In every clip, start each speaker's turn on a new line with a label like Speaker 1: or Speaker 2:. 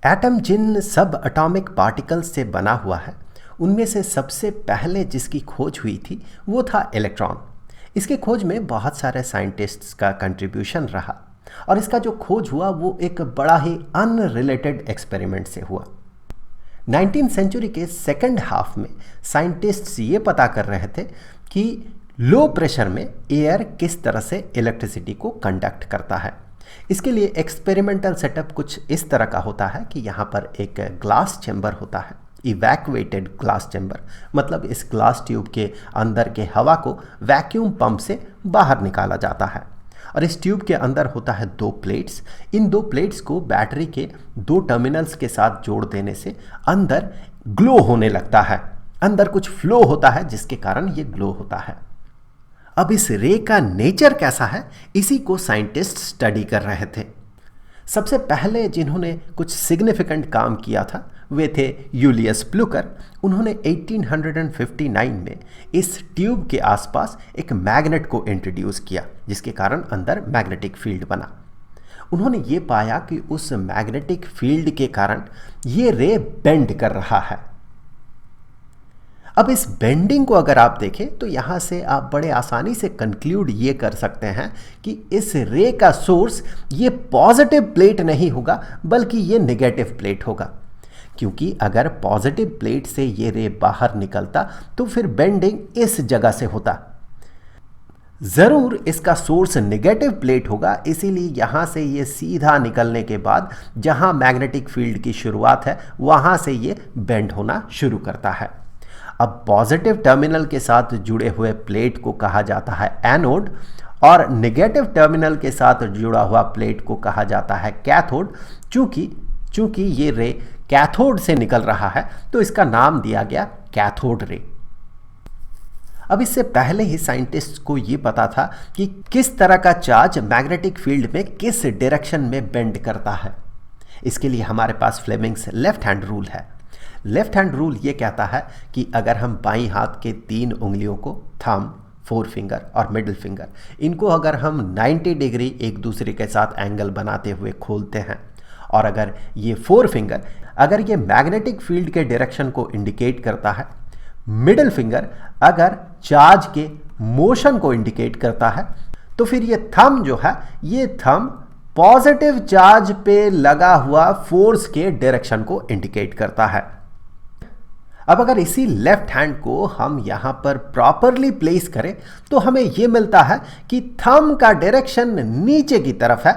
Speaker 1: Atom जिन सब atomic particles से बना हुआ है उनमें से सबसे पहले जिसकी खोज हुई थी वो था इलेक्ट्रॉन। इसके खोज में बहुत सारे साइंटिस्ट्स का कंट्रीब्यूशन रहा और इसका जो खोज हुआ वो एक बड़ा ही अनरिलेटेड एक्सपेरिमेंट से हुआ। 19th सेंचुरी के सेकंड हाफ में साइंटिस्ट्स ये पता कर रहे थे कि लो प्रेशर में एयर किस तरह से इलेक्ट्रिसिटी को कंडक्ट करता है। इसके लिए एक्सपेरिमेंटल सेटअप कुछ इस तरह का होता है कि यहाँ पर एक ग्लास चैम्बर होता है, इवैक्यूएटेड ग्लास चैम्बर, मतलब इस ग्लास ट्यूब के अंदर के हवा को वैक्यूम पंप से बाहर निकाला जाता है और इस ट्यूब के अंदर होता है दो प्लेट्स। इन दो प्लेट्स को बैटरी के दो टर्मिनल्स के साथ जोड़ देने से अंदर ग्लो होने लगता है, अंदर कुछ फ्लो होता है जिसके कारण ये ग्लो होता है। अब इस रे का नेचर कैसा है इसी को साइंटिस्ट स्टडी कर रहे थे। सबसे पहले जिन्होंने कुछ सिग्निफिकेंट काम किया था वे थे यूलियस प्लूकर। उन्होंने 1859 में इस ट्यूब के आसपास एक मैग्नेट को इंट्रोड्यूस किया जिसके कारण अंदर मैग्नेटिक फील्ड बना। उन्होंने ये पाया कि उस मैग्नेटिक फील्ड के कारण ये रे बेंड कर रहा है। अब इस बेंडिंग को अगर आप देखें तो यहाँ से आप बड़े आसानी से कंक्लूड ये कर सकते हैं कि इस रे का सोर्स ये पॉजिटिव प्लेट नहीं होगा बल्कि ये नेगेटिव प्लेट होगा, क्योंकि अगर पॉजिटिव प्लेट से ये रे बाहर निकलता तो फिर बेंडिंग इस जगह से होता। ज़रूर इसका सोर्स नेगेटिव प्लेट होगा, इसीलिए यहाँ से ये सीधा निकलने के बाद जहाँ मैग्नेटिक फील्ड की शुरुआत है वहाँ से ये बेंड होना शुरू करता है। अब पॉजिटिव टर्मिनल के साथ जुड़े हुए प्लेट को कहा जाता है एनोड और नेगेटिव टर्मिनल के साथ जुड़ा हुआ प्लेट को कहा जाता है कैथोड। चूंकि ये रे कैथोड से निकल रहा है तो इसका नाम दिया गया कैथोड रे। अब इससे पहले ही साइंटिस्ट्स को ये पता था कि किस तरह का चार्ज मैग्नेटिक फील्ड में किस डायरेक्शन में बेंड करता है। इसके लिए हमारे पास फ्लेमिंग्स लेफ्ट हैंड रूल है। लेफ्ट हैंड रूल ये कहता है कि अगर हम बाईं हाथ के 3 उंगलियों को, थंब, फोर फिंगर और मिडिल फिंगर, इनको अगर हम 90 डिग्री एक दूसरे के साथ एंगल बनाते हुए खोलते हैं और अगर ये फोर फिंगर अगर ये मैग्नेटिक फील्ड के डायरेक्शन को इंडिकेट करता है, मिडिल फिंगर अगर चार्ज के मोशन को इंडिकेट करता है, तो फिर ये थंब जो है ये थंब पॉजिटिव चार्ज पे लगा हुआ फोर्स के डायरेक्शन को इंडिकेट करता है। अब अगर इसी लेफ्ट हैंड को हम यहाँ पर प्रॉपरली प्लेस करें तो हमें यह मिलता है कि थंब का डायरेक्शन नीचे की तरफ है,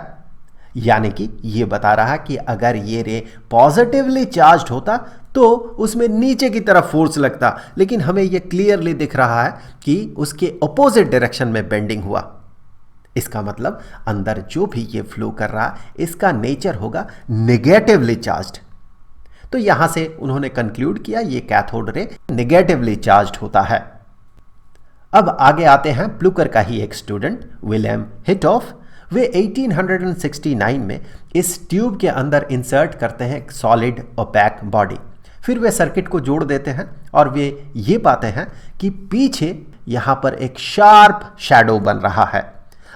Speaker 1: यानी कि ये बता रहा है कि अगर ये रे पॉजिटिवली चार्ज्ड होता तो उसमें नीचे की तरफ फोर्स लगता, लेकिन हमें ये क्लियरली दिख रहा है कि उसके अपोजिट डायरेक्शन में बेंडिंग हुआ। इसका मतलब अंदर जो भी ये फ्लो कर रहा है इसका नेचर होगा नेगेटिवली चार्ज्ड। तो यहां से उन्होंने कंक्लूड किया ये कैथोड रे नेगेटिवली चार्ज्ड होता है। अब आगे आते हैं प्लूकर का ही एक स्टूडेंट विलियम हिटॉफ। वे 1869 में इस ट्यूब के अंदर इंसर्ट करते हैं एक सॉलिड ओपैक बॉडी। फिर वे सर्किट को जोड़ देते हैं और वे ये पाते हैं कि पीछे यहां पर एक शार्प शैडो बन रहा है।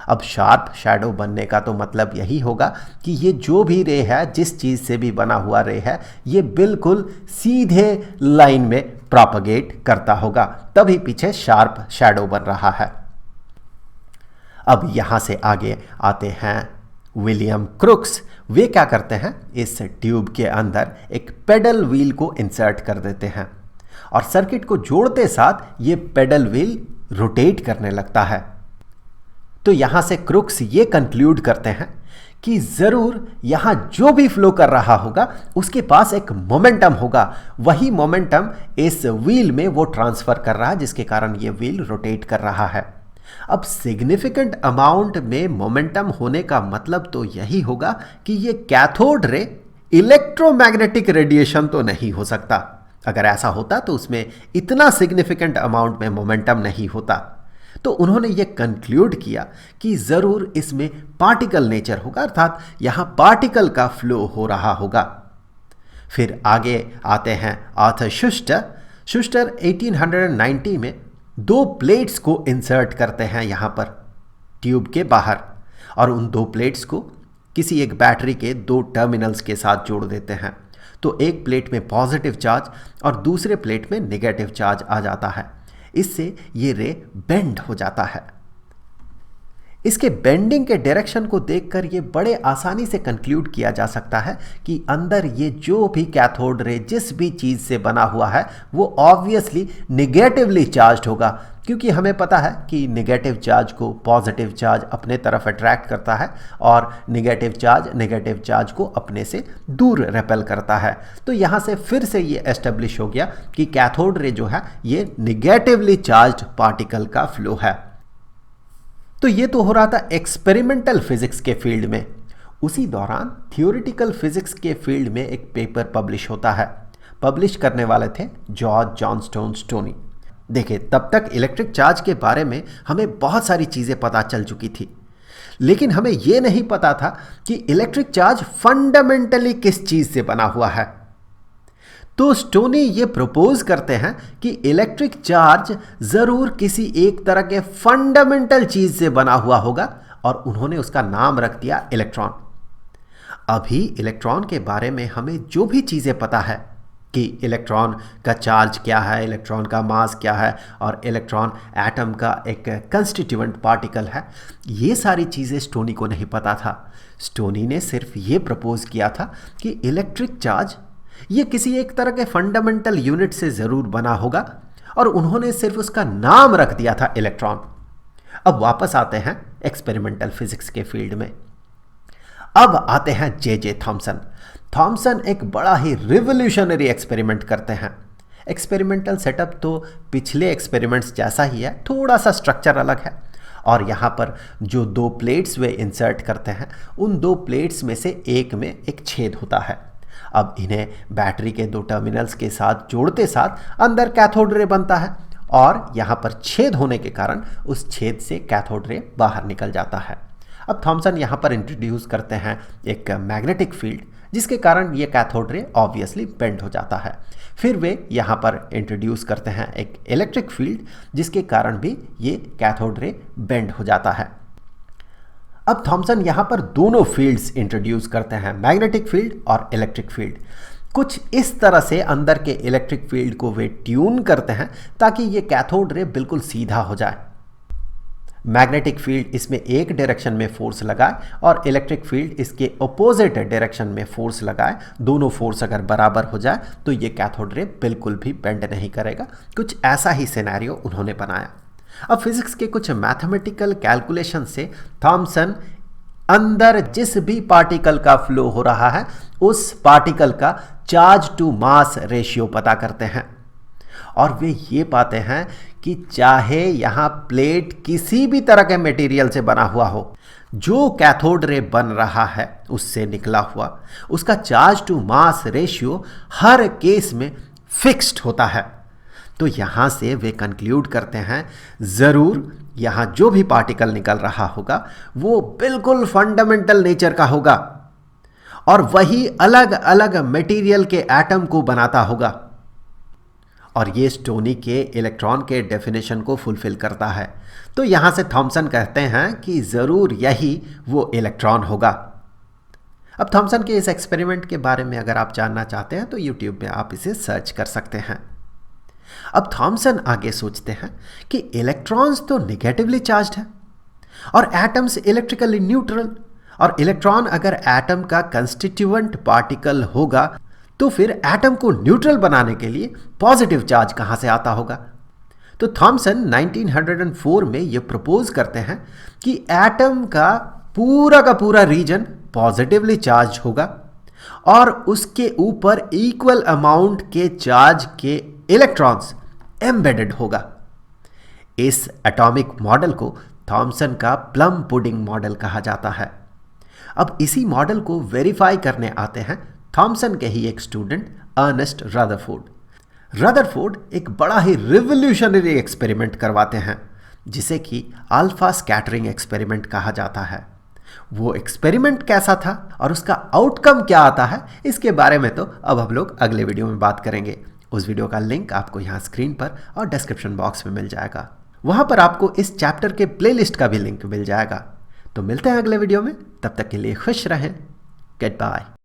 Speaker 1: अब शार्प शैडो बनने का तो मतलब यही होगा कि ये जो भी रे है, जिस चीज़ से भी बना हुआ रे है, ये बिल्कुल सीधे लाइन में प्रोपगेट करता होगा, तभी पीछे शार्प शैडो बन रहा है। अब यहाँ से आगे आते हैं विलियम क्रुक्स। वे क्या करते हैं, इस ट्यूब के अंदर एक पेडल व्हील को इंसर्ट कर देते हैं और सर्किट को जोड़ते साथ ये पेडल व्हील रोटेट करने लगता है। तो यहां से क्रुक्स ये कंक्लूड करते हैं कि जरूर यहां जो भी फ्लो कर रहा होगा उसके पास एक मोमेंटम होगा, वही मोमेंटम इस व्हील में वो ट्रांसफर कर रहा है जिसके कारण ये व्हील रोटेट कर रहा है। अब सिग्निफिकेंट अमाउंट में मोमेंटम होने का मतलब तो यही होगा कि ये कैथोड रे इलेक्ट्रोमैग्नेटिक रेडिएशन तो नहीं हो सकता। अगर ऐसा होता तो उसमें इतना सिग्निफिकेंट अमाउंट में मोमेंटम नहीं होता। तो उन्होंने ये कंक्लूड किया कि ज़रूर इसमें पार्टिकल नेचर होगा, अर्थात यहाँ पार्टिकल का फ्लो हो रहा होगा। फिर आगे आते हैं आर्थर शुस्टर। शुस्टर 1890 में 2 प्लेट्स को इंसर्ट करते हैं यहाँ पर ट्यूब के बाहर और उन 2 प्लेट्स को किसी एक बैटरी के दो टर्मिनल्स के साथ जोड़ देते हैं तो एक प्लेट में पॉजिटिव चार्ज और दूसरे प्लेट में नेगेटिव चार्ज आ जाता है। इससे ये रे बेंड हो जाता है। इसके बेंडिंग के डायरेक्शन को देखकर ये बड़े आसानी से कंक्लूड किया जा सकता है कि अंदर ये जो भी कैथोड रे जिस भी चीज़ से बना हुआ है वो ऑब्वियसली निगेटिवली चार्ज्ड होगा, क्योंकि हमें पता है कि निगेटिव चार्ज को पॉजिटिव चार्ज अपने तरफ अट्रैक्ट करता है और निगेटिव चार्ज को अपने से दूर रेपेल करता है। तो यहाँ से फिर से ये एस्टेब्लिश हो गया कि कैथोड रे जो है ये निगेटिवली चार्ज्ड पार्टिकल का फ्लो है। तो ये तो हो रहा था एक्सपेरिमेंटल फिजिक्स के फील्ड में। उसी दौरान थियोरिटिकल फिजिक्स के फील्ड में एक पेपर पब्लिश होता है। पब्लिश करने वाले थे जॉर्ज जॉनस्टोन स्टोनी। देखिए, तब तक इलेक्ट्रिक चार्ज के बारे में हमें बहुत सारी चीज़ें पता चल चुकी थी, लेकिन हमें यह नहीं पता था कि इलेक्ट्रिक चार्ज फंडामेंटली किस चीज़ से बना हुआ है। तो स्टोनी ये प्रपोज करते हैं कि इलेक्ट्रिक चार्ज ज़रूर किसी एक तरह के फंडामेंटल चीज़ से बना हुआ होगा और उन्होंने उसका नाम रख दिया इलेक्ट्रॉन। अभी इलेक्ट्रॉन के बारे में हमें जो भी चीज़ें पता है कि इलेक्ट्रॉन का चार्ज क्या है, इलेक्ट्रॉन का मास क्या है और इलेक्ट्रॉन एटम का एक कंस्टिट्यूएंट पार्टिकल है, ये सारी चीज़ें स्टोनी को नहीं पता था। स्टोनी ने सिर्फ ये प्रपोज किया था कि इलेक्ट्रिक चार्ज ये किसी एक तरह के फंडामेंटल यूनिट से ज़रूर बना होगा और उन्होंने सिर्फ उसका नाम रख दिया था इलेक्ट्रॉन। अब वापस आते हैं एक्सपेरिमेंटल फिजिक्स के फील्ड में। अब आते हैं जे थॉमसन। थॉमसन एक बड़ा ही रिवोल्यूशनरी एक्सपेरिमेंट करते हैं। एक्सपेरिमेंटल सेटअप तो पिछले एक्सपेरिमेंट्स जैसा ही है, थोड़ा सा स्ट्रक्चर अलग है। और यहाँ पर जो दो प्लेट्स वे इंसर्ट करते हैं, उन दो प्लेट्स में से एक में एक छेद होता है। अब इन्हें बैटरी के दो टर्मिनल्स के साथ जोड़ते साथ अंदर कैथोड रे बनता है और यहाँ पर छेद होने के कारण उस छेद से कैथोड रे बाहर निकल जाता है। अब थॉमसन यहाँ पर इंट्रोड्यूस करते हैं एक मैग्नेटिक फील्ड, जिसके कारण ये कैथोड रे ऑब्वियसली बेंड हो जाता है। फिर वे यहाँ पर इंट्रोड्यूस करते हैं एक इलेक्ट्रिक फील्ड, जिसके कारण भी ये कैथोड रे बेंड हो जाता है। अब थॉमसन यहाँ पर दोनों फील्ड्स इंट्रोड्यूस करते हैं, मैग्नेटिक फील्ड और इलेक्ट्रिक फील्ड। कुछ इस तरह से अंदर के इलेक्ट्रिक फील्ड को वे ट्यून करते हैं ताकि ये कैथोड रे बिल्कुल सीधा हो जाए। मैग्नेटिक फील्ड इसमें एक डायरेक्शन में फोर्स लगाए और इलेक्ट्रिक फील्ड इसके अपोजिट डायरेक्शन में फोर्स लगाए। दोनों फोर्स अगर बराबर हो जाए तो ये कैथोड रे बिल्कुल भी बेंड नहीं करेगा। कुछ ऐसा ही सिनेरियो उन्होंने बनाया। अब फिजिक्स के कुछ मैथमेटिकल कैलकुलेशन से थॉमसन अंदर जिस भी पार्टिकल का फ्लो हो रहा है उस पार्टिकल का चार्ज टू मास रेशियो पता करते हैं और वे ये पाते हैं कि चाहे यहाँ प्लेट किसी भी तरह के मटेरियल से बना हुआ हो, जो कैथोड रे बन रहा है उससे निकला हुआ, उसका चार्ज टू मास रेशियो हर केस में फिक्स्ड होता है। तो यहाँ से वे कंक्लूड करते हैं ज़रूर यहाँ जो भी पार्टिकल निकल रहा होगा वो बिल्कुल फंडामेंटल नेचर का होगा और वही अलग अलग मटेरियल के एटम को बनाता होगा। और ये स्टोनी के इलेक्ट्रॉन के डेफिनेशन को फुलफिल करता है। तो यहाँ से थॉमसन कहते हैं कि ज़रूर यही वो इलेक्ट्रॉन होगा। अब थॉमसन के इस एक्सपेरिमेंट के बारे में अगर आप जानना चाहते हैं तो यूट्यूब में आप इसे सर्च कर सकते हैं। अब थॉमसन आगे सोचते हैं कि इलेक्ट्रॉन्स तो नेगेटिवली चार्ज्ड है और एटम्स इलेक्ट्रिकली न्यूट्रल, और इलेक्ट्रॉन अगर एटम का कंस्टिट्यूएंट पार्टिकल होगा तो फिर एटम को न्यूट्रल बनाने के लिए पॉजिटिव चार्ज कहाँ से आता होगा। तो थॉमसन 1904 में ये प्रपोज करते हैं कि एटम का पूरा रीजन पॉजिटिवली चार्ज होगा और उसके ऊपर इक्वल अमाउंट के चार्ज के इलेक्ट्रॉन्स एम्बेडेड होगा। इस एटॉमिक मॉडल को थॉमसन का प्लम पुडिंग मॉडल कहा जाता है। अब इसी मॉडल को वेरीफाई करने आते हैं थॉमसन के ही एक स्टूडेंट अर्नेस्ट रदरफोर्ड। रदरफोर्ड एक बड़ा ही रिवोल्यूशनरी एक्सपेरिमेंट करवाते हैं जिसे कि अल्फा स्कैटरिंग एक्सपेरिमेंट कहा जाता है। वो एक्सपेरिमेंट कैसा था और उसका आउटकम क्या आता है, इसके बारे में तो अब हम लोग अगले वीडियो में बात करेंगे। उस वीडियो का लिंक आपको यहाँ स्क्रीन पर और डिस्क्रिप्शन बॉक्स में मिल जाएगा। वहाँ पर आपको इस चैप्टर के प्लेलिस्ट का भी लिंक मिल जाएगा। तो मिलते हैं अगले वीडियो में, तब तक के लिए खुश रहें। Good bye.